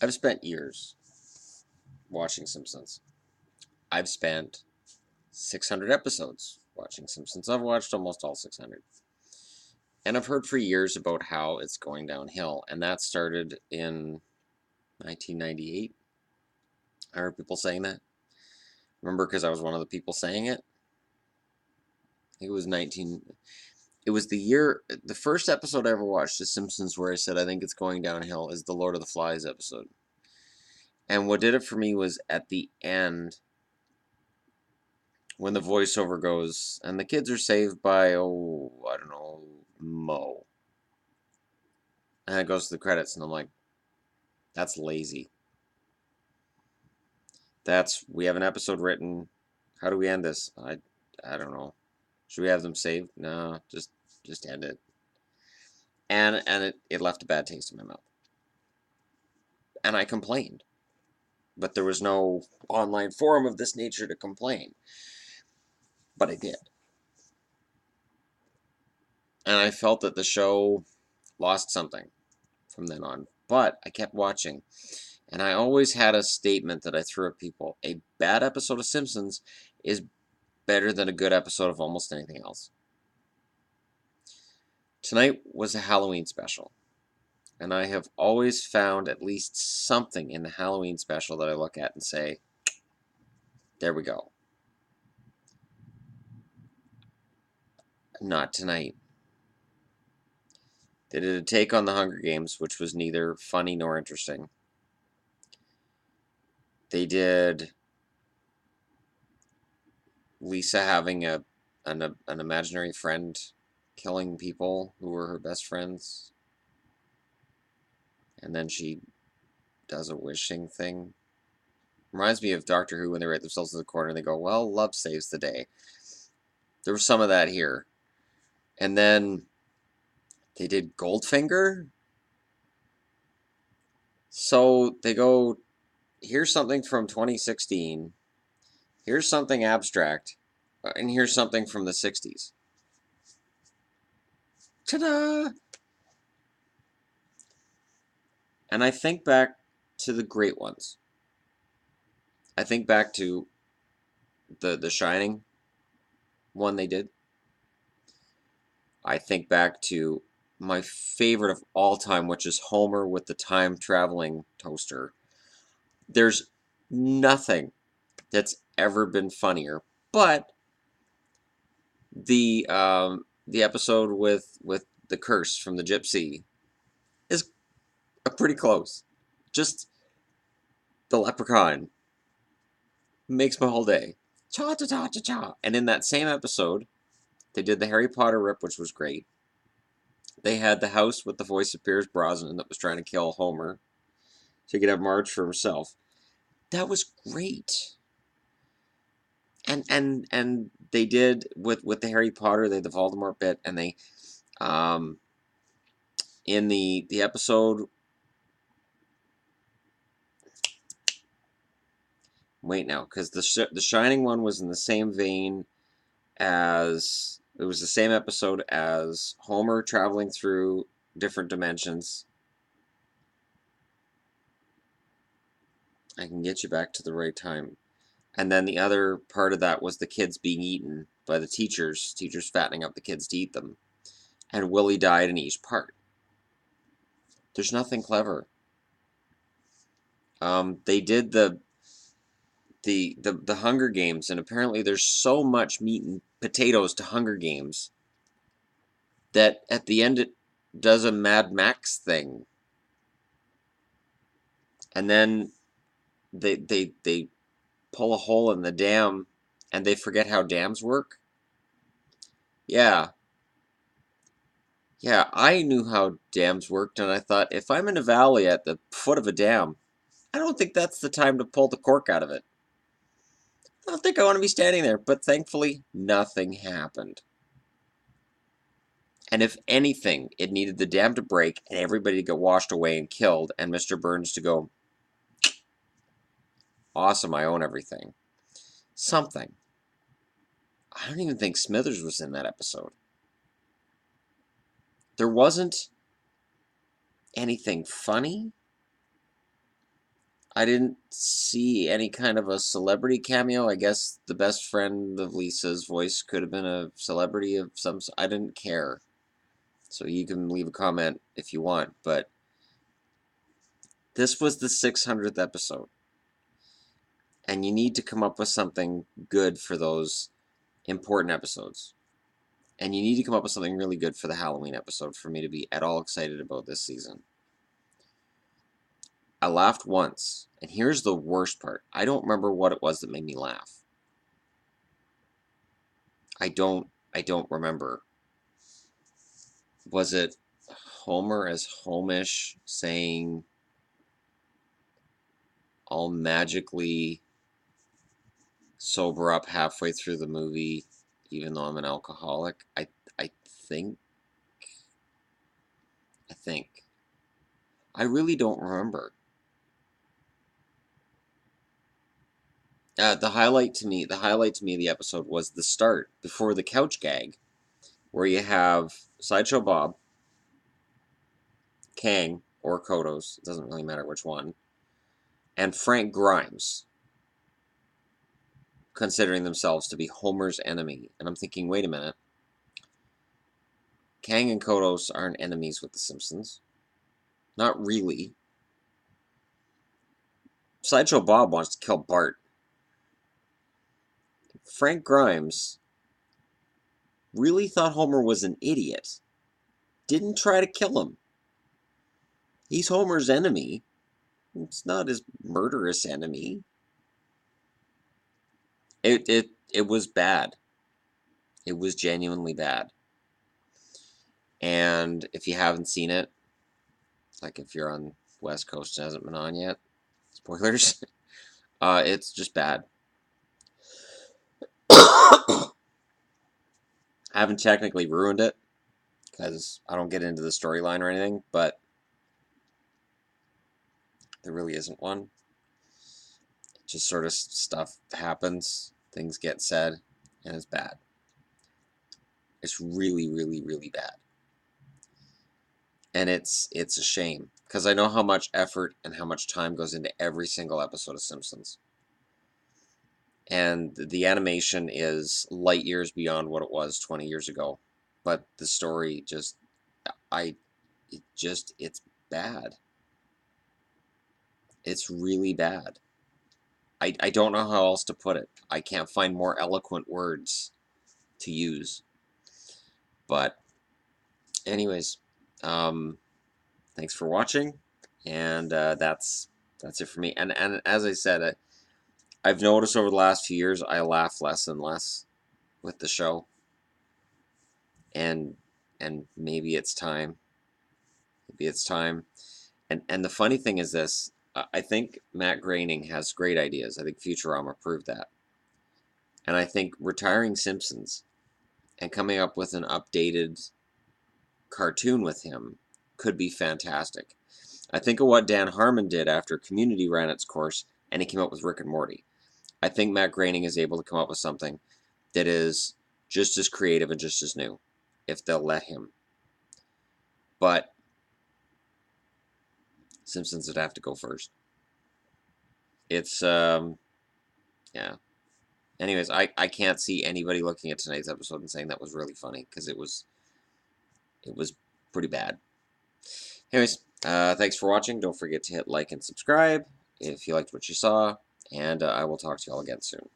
I've spent years watching Simpsons. I've spent 600 episodes watching Simpsons. I've watched almost all 600. And I've heard for years about how it's going downhill. And that started in 1998. I heard people saying that. Remember, because I was one of the people saying it? I think it was 19. It was the year. The first episode I ever watched of Simpsons where I said I think it's going downhill is the Lord of the Flies episode. And what did it for me was at the end, when the voiceover goes, and the kids are saved by, oh, I don't know, Mo. And it goes to the credits, and I'm like, that's lazy. We have an episode written. How do we end this? I don't know. Should we have them saved? No, just end it. And it left a bad taste in my mouth. And I complained. But there was no online forum of this nature to complain. But I did. And I felt that the show lost something from then on. But I kept watching. And I always had a statement that I threw at people. A bad episode of Simpsons is better than a good episode of almost anything else. Tonight was a Halloween special. And I have always found at least something in the Halloween special that I look at and say, there we go. Not tonight. They did a take on the Hunger Games, which was neither funny nor interesting. They did Lisa having an imaginary friend killing people who were her best friends. And then she does a wishing thing. Reminds me of Doctor Who when they write themselves in the corner and they go, well, love saves the day. There was some of that here. And then they did Goldfinger. So they go, here's something from 2016. Here's something abstract. And here's something from the 60s. Ta-da! And I think back to the great ones. I think back to the Shining one they did. I think back to my favorite of all time, which is Homer with the time-traveling toaster. There's nothing that's ever been funnier. But the episode with the curse from the gypsy is pretty close. Just the leprechaun makes my whole day. Cha cha cha cha cha. And in that same episode, they did the Harry Potter rip, which was great. They had the house with the voice of Pierce Brosnan that was trying to kill Homer, so he could have Marge for himself. That was great. And they did with the Harry Potter, they had the Voldemort bit, and they in the episode. Wait now, because the Shining one was in the same vein as it was the same episode as Homer traveling through different dimensions. I can get you back to the right time. And then the other part of that was the kids being eaten by the teachers fattening up the kids to eat them. And Willie died in each part. There's nothing clever. They did the Hunger Games, and apparently there's so much meat and potatoes to Hunger Games that at the end it does a Mad Max thing. And then they pull a hole in the dam and they forget how dams work. Yeah, I knew how dams worked, and I thought, if I'm in a valley at the foot of a dam, I don't think that's the time to pull the cork out of it. I don't think I want to be standing there, but thankfully, nothing happened. And if anything, it needed the dam to break and everybody to get washed away and killed, and Mr. Burns to go, awesome, I own everything. Something. I don't even think Smithers was in that episode. There wasn't anything funny. I didn't see any kind of a celebrity cameo. I guess the best friend of Lisa's voice could have been a celebrity of some. I didn't care. So you can leave a comment if you want, but this was the 600th episode. And you need to come up with something good for those important episodes. And you need to come up with something really good for the Halloween episode for me to be at all excited about this season. I laughed once, and here's the worst part. I don't remember what it was that made me laugh. I don't remember. Was it Homer as Homish saying, "I'll magically sober up halfway through the movie, even though I'm an alcoholic"? I think. I really don't remember. The highlight to me of the episode was the start before the couch gag, where you have Sideshow Bob, Kang, or Kodos, it doesn't really matter which one, and Frank Grimes, considering themselves to be Homer's enemy. And I'm thinking, wait a minute. Kang and Kodos aren't enemies with the Simpsons. Not really. Sideshow Bob wants to kill Bart. Frank Grimes really thought Homer was an idiot. Didn't try to kill him. He's Homer's enemy. It's not his murderous enemy. It was bad. It was genuinely bad. And if you haven't seen it, like if you're on West Coast and hasn't been on yet, spoilers, it's just bad. I haven't technically ruined it, because I don't get into the storyline or anything, but there really isn't one. Just sort of stuff happens, things get said, and it's bad. It's really, really, really bad. And it's a shame, because I know how much effort and how much time goes into every single episode of Simpsons. And the animation is light years beyond what it was 20 years ago. But the story just, it's bad. It's really bad. I don't know how else to put it. I can't find more eloquent words to use. But anyways, thanks for watching, and that's it for me. And as I said, I've noticed over the last few years I laugh less and less with the show, and maybe it's time. Maybe it's time. And the funny thing is this: I think Matt Groening has great ideas. I think Futurama proved that, and I think retiring Simpsons and coming up with an updated cartoon with him could be fantastic. I think of what Dan Harmon did after Community ran its course and he came up with Rick and Morty. I think Matt Groening is able to come up with something that is just as creative and just as new, if they'll let him. But Simpsons would have to go first. It's, yeah. Anyways, I can't see anybody looking at tonight's episode and saying that was really funny, because it was pretty bad. Anyways, thanks for watching. Don't forget to hit like and subscribe if you liked what you saw, and I will talk to you all again soon.